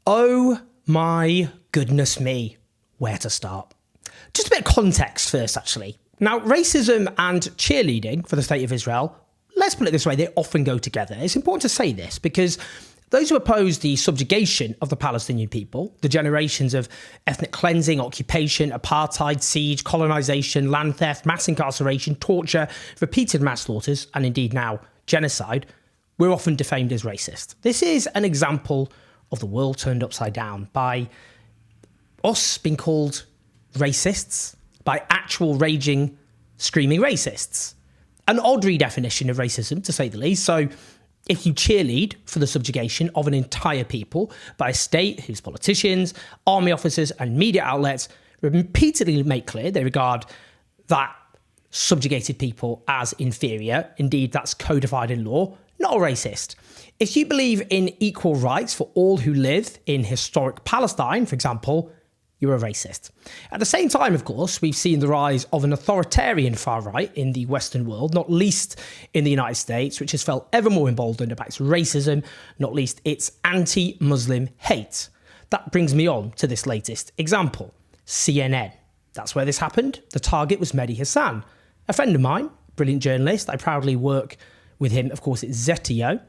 Oh my goodness me, where to start? Just a bit of context first, actually. Now, racism and cheerleading for the state of Israel, let's put it this way, they often go together. It's important to say this because those who oppose the subjugation of the Palestinian people, the generations of ethnic cleansing, occupation, apartheid, siege, colonization, land theft, mass incarceration, torture, repeated mass slaughters, and indeed now genocide, we're often defamed as racist. This is an example of the world turned upside down by us being called racists, by actual raging, screaming racists. An odd redefinition of racism, to say the least. So if you cheerlead for the subjugation of an entire people by a state whose politicians, army officers and media outlets repeatedly make clear they regard that subjugated people as inferior, indeed that's codified in law, not a racist. If you believe in equal rights for all who live in historic Palestine, for example, you're a racist. At the same time, of course, we've seen the rise of an authoritarian far right in the Western world, not least in the United States, which has felt ever more emboldened about its racism, not least its anti-Muslim hate. That brings me on to this latest example, CNN. That's where this happened. The target was Mehdi Hasan, a friend of mine, brilliant journalist. I proudly work with him, of course, at Zetio.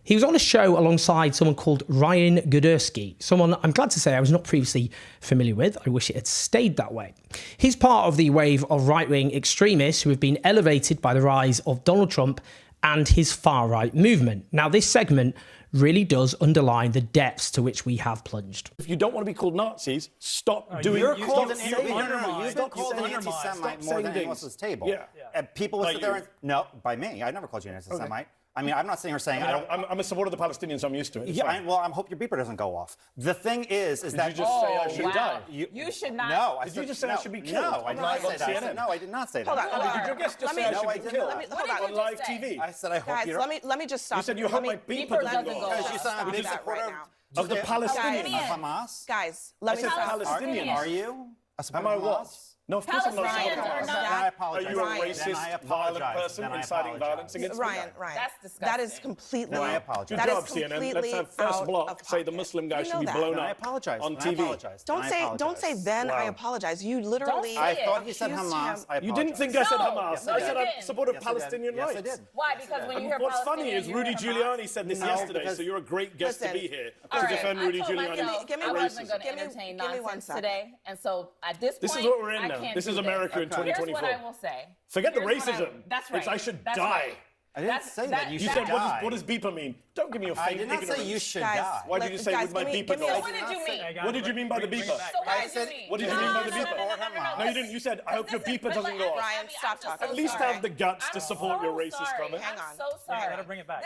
He was on a show alongside someone called Ryan Gudersky, someone I'm glad to say I was not previously familiar with. I wish it had stayed that way. He's part of the wave of right-wing extremists who have been elevated by the rise of Donald Trump and his far-right movement. Now, this segment really does underline the depths to which we have plunged. If you don't want to be called Nazis, stop doing it. You're called an anti-Semite more than anyone else's table. Yeah. And people would sit there and, no, by me, I never called you an anti-Semite. I mean, I'm not sitting here saying I'm a supporter of the Palestinians, so I'm used to it. Yeah, I hope your beeper doesn't go off. The thing is that... Did you just say I should die? You should not. No, Did you just say I should be killed? No, I did not say that. No, I did not say that. Hold on. Did your guest just say I should be killed on live TV? I said I hope Guys, you don't... let me just stop. You said you hope my beeper doesn't go off. Because you said I'm a big supporter of the Palestinians. Of Hamas? Guys, let me I said stop. Palestinians. Are you? Am I what? No, of course I'm not. Palestinians are not. I apologize. Are you a racist, violent person inciting violence against me? Ryan, That's disgusting. that is completely. Then I apologize. Good That job, is CNN. completely Let's have first out block of say the pocket. Muslim guy You should know be that. blown Then I up apologize. on Then I TV. apologize. Don't Then I say apologize. then I Wow. apologize. You literally. say I thought you said accused Hamas. him. I You apologize. didn't think I said No. Hamas. Yes, I I said did. I support Yes, I did. Palestinian Yes, I rights. did. Why? Because when you hear What's funny Palestinian, is you hear Rudy Hamas. Giuliani said this No, yesterday, because- so you're a great guest to Listen. be here All to right, defend I Rudy told Giuliani. myself Give me I one- wasn't going to give me- entertain give me one nonsense second. today, and so at this point, This is what we're in I now. can't This do is America in Here's 2024. what I will say. Forget the Here's what I- racism. That's It's right. I should That's die. right. I didn't say that. You You should said, die. what does beeper mean? Don't give me your I fake did not say ignorance. you should Guys, die. Why did you say guys, with my give me- beeper give me go? a- So what did you mean? What did you mean by the beeper? So what I did said- you mean? What did you mean by the No, beeper? no, no, no, no. No, you didn't. You said, I hope your beeper doesn't go off. Ryan, stop talking. At least Sorry. have the guts to support your racist comment. Hang on. I'm so sorry. Let her bring it back.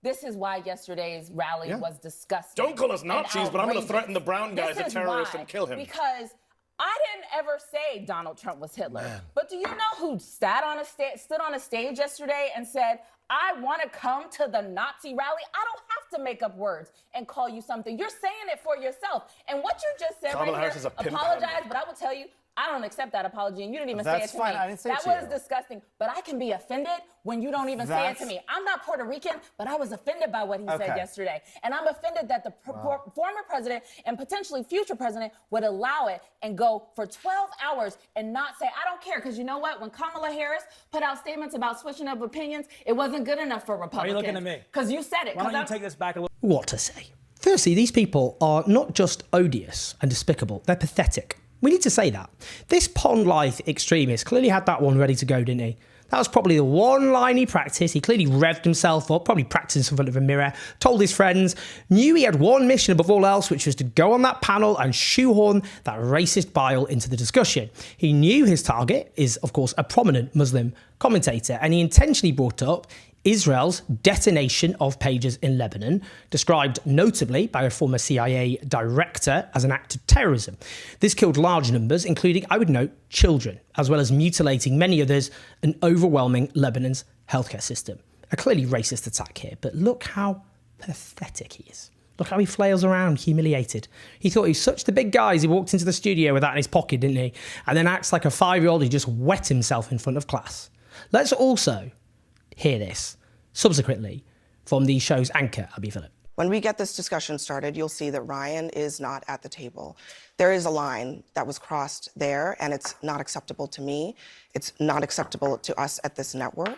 This is why yesterday's rally was disgusting. Don't call us and Nazis, but I'm going to outrageous. threaten the brown guy as a This is terrorist why. and kill him. Because I didn't ever say Donald Trump was Hitler. But do you know who stood on a stage yesterday and said, I want to come to the Nazi rally? I don't have to make up words and call you something. You're saying it for yourself. And what you just said Kamala right Harris here, is a pimp apologize, handler. but I will tell you, I don't accept that apology, and you didn't even say it That's to fine. me. I didn't say it that to was you. disgusting. But I can be offended when you don't even say it to me. I'm not Puerto Rican, but I was offended by what he said yesterday. And I'm offended that the former president and potentially future president would allow it and go for 12 hours and not say, I don't care. Because you know what? When Kamala Harris put out statements about switching up opinions, it wasn't good enough for Republicans. Why are you looking at me? Because you said it. Why don't you take this back a little? What to say? Firstly, these people are not just odious and despicable, they're pathetic. We need to say that. This pond life extremist clearly had that one ready to go, didn't he? That was probably the one line he practiced. He clearly revved himself up, probably practiced in front of a mirror, told his friends, knew he had one mission above all else, which was to go on that panel and shoehorn that racist bile into the discussion. He knew his target is, of course, a prominent Muslim commentator, and he intentionally brought up Israel's detonation of pages in Lebanon, described notably by a former CIA director as an act of terrorism. This killed large numbers, including, I would note, children, as well as mutilating many others and overwhelming Lebanon's healthcare system. A clearly racist attack here, but look how pathetic he is. Look how he flails around, humiliated. He thought he was such the big guy as he walked into the studio with that in his pocket, didn't he? And then acts like a 5-year-old who just wet himself in front of class. Let's also hear this subsequently from the show's anchor, Abby Phillip. When we get this discussion started, you'll see that Ryan is not at the table. There is a line that was crossed there, and it's not acceptable to me. It's not acceptable to us at this network.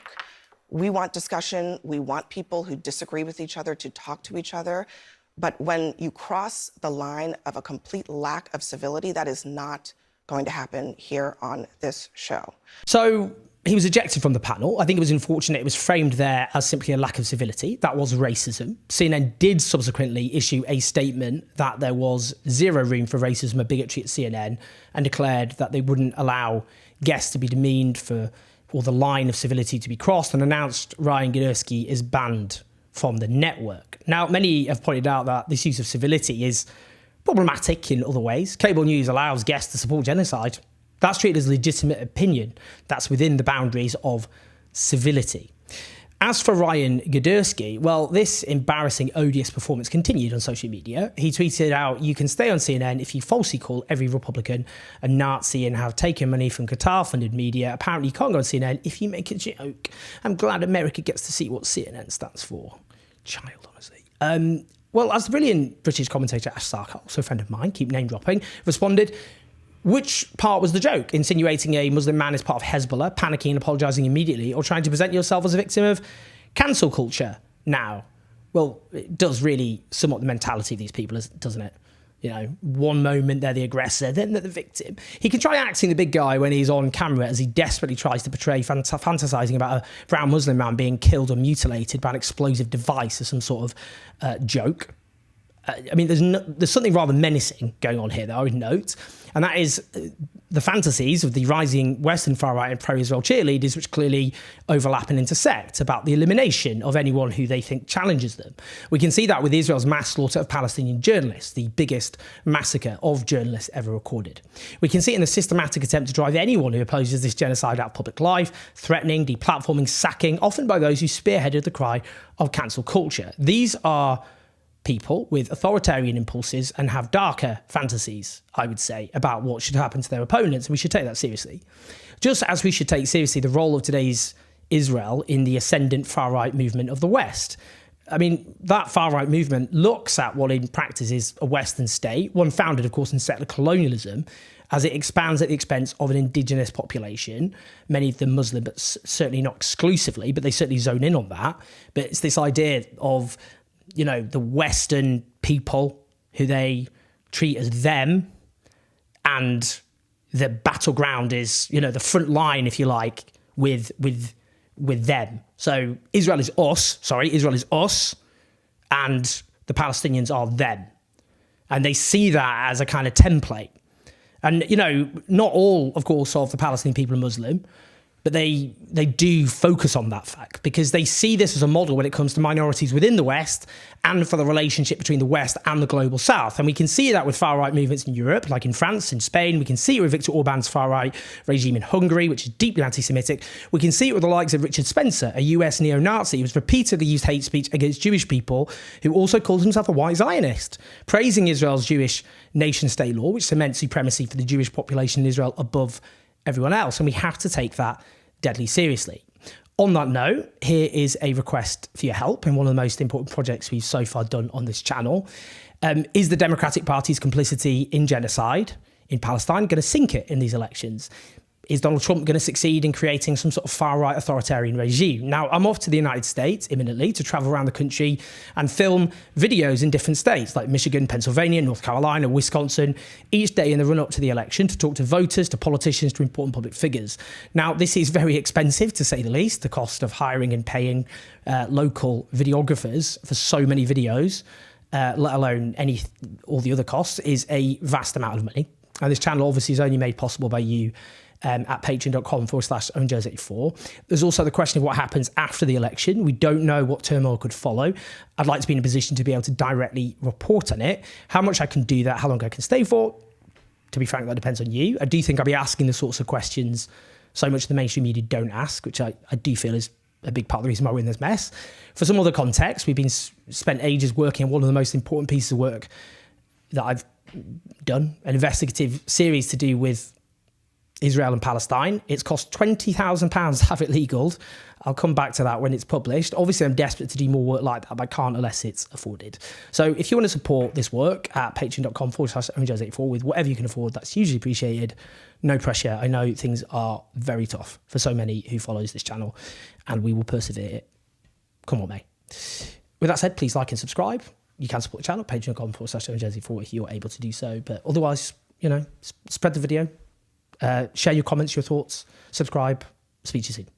We want discussion. We want people who disagree with each other to talk to each other. But when you cross the line of a complete lack of civility, that is not going to happen here on this show. So he was ejected from the panel. I think it was unfortunate it was framed there as simply a lack of civility. That was racism. CNN did subsequently issue a statement that there was zero room for racism or bigotry at CNN and declared that they wouldn't allow guests to be demeaned or the line of civility to be crossed, and announced Ryan Girdusky is banned from the network. Now, many have pointed out that this use of civility is problematic in other ways. Cable news allows guests to support genocide. That's treated as legitimate opinion. That's within the boundaries of civility. As for Ryan Girdusky, well, this embarrassing, odious performance continued on social media. He tweeted out, "You can stay on CNN if you falsely call every Republican a Nazi and have taken money from Qatar-funded media. Apparently, you can't go on CNN if you make a joke. I'm glad America gets to see what CNN stands for." Child, honestly. Well, as the brilliant British commentator Ash Sarkar, also a friend of mine, keep name dropping, responded, which part was the joke? Insinuating a Muslim man is part of Hezbollah, panicking and apologising immediately, or trying to present yourself as a victim of cancel culture now? Well, it does really sum up the mentality of these people, doesn't it? You know, one moment they're the aggressor, then they're the victim. He can try acting the big guy when he's on camera as he desperately tries to portray fantasising about a brown Muslim man being killed or mutilated by an explosive device as some sort of joke. I mean, there's something rather menacing going on here, though, I would note, and that is the fantasies of the rising Western far-right and pro-Israel cheerleaders, which clearly overlap and intersect, about the elimination of anyone who they think challenges them. We can see that with Israel's mass slaughter of Palestinian journalists, the biggest massacre of journalists ever recorded. We can see it in the systematic attempt to drive anyone who opposes this genocide out of public life, threatening, deplatforming, sacking, often by those who spearheaded the cry of cancel culture. These are people with authoritarian impulses and have darker fantasies, I would say, about what should happen to their opponents, and we should take that seriously. Just as we should take seriously the role of today's Israel in the ascendant far-right movement of the West. I mean, that far-right movement looks at what in practice is a Western state, one founded, of course, in settler colonialism, as it expands at the expense of an indigenous population, many of them Muslim, but certainly not exclusively, but they certainly zone in on that. But it's this idea of, you know, the Western people who they treat as them, and the battleground is, you know, the front line, if you like, with them. So Israel is us, and the Palestinians are them. And they see that as a kind of template. And, you know, not all, of course, of the Palestinian people are Muslim, but they do focus on that fact because they see this as a model when it comes to minorities within the West and for the relationship between the West and the global South. And we can see that with far-right movements in Europe, like in France, in Spain. We can see it with Viktor Orban's far-right regime in Hungary, which is deeply anti-Semitic. We can see it with the likes of Richard Spencer, a US neo-Nazi who has repeatedly used hate speech against Jewish people, who also calls himself a white Zionist, praising Israel's Jewish nation-state law, which cements supremacy for the Jewish population in Israel above everyone else, and we have to take that deadly seriously. On that note, here is a request for your help in one of the most important projects we've so far done on this channel. Is the Democratic Party's complicity in genocide in Palestine going to sink it in these elections? Is Donald Trump going to succeed in creating some sort of far-right authoritarian regime? Now, I'm off to the United States imminently to travel around the country and film videos in different states like Michigan, Pennsylvania, North Carolina, Wisconsin, each day in the run-up to the election to talk to voters, to politicians, to important public figures. Now, this is very expensive, to say the least. The cost of hiring and paying local videographers for so many videos, let alone all the other costs, is a vast amount of money. And this channel obviously is only made possible by you at patreon.com/ownjazz84. There's also the question of what happens after the election. We don't know what turmoil could follow. I'd like to be in a position to be able to directly report on it. How much I can do that, how long I can stay for, to be frank, that depends on you. I do think I'll be asking the sorts of questions so much the mainstream media don't ask, which I do feel is a big part of the reason why we're in this mess. For some other context, we've been spent ages working on one of the most important pieces of work that I've done, an investigative series to do with Israel and Palestine. It's cost £20,000 to have it legaled. I'll come back to that when it's published. Obviously, I'm desperate to do more work like that, but I can't unless it's afforded. So if you want to support this work at patreon.com/OwenJones84 with whatever you can afford, that's hugely appreciated. No pressure. I know things are very tough for so many who follows this channel, and we will persevere. Come on, mate. With that said, please like and subscribe. You can support the channel, patreon.com/OwenJones84 if you're able to do so. But otherwise, spread the video. Share your comments, your thoughts. Subscribe. Speak to you soon.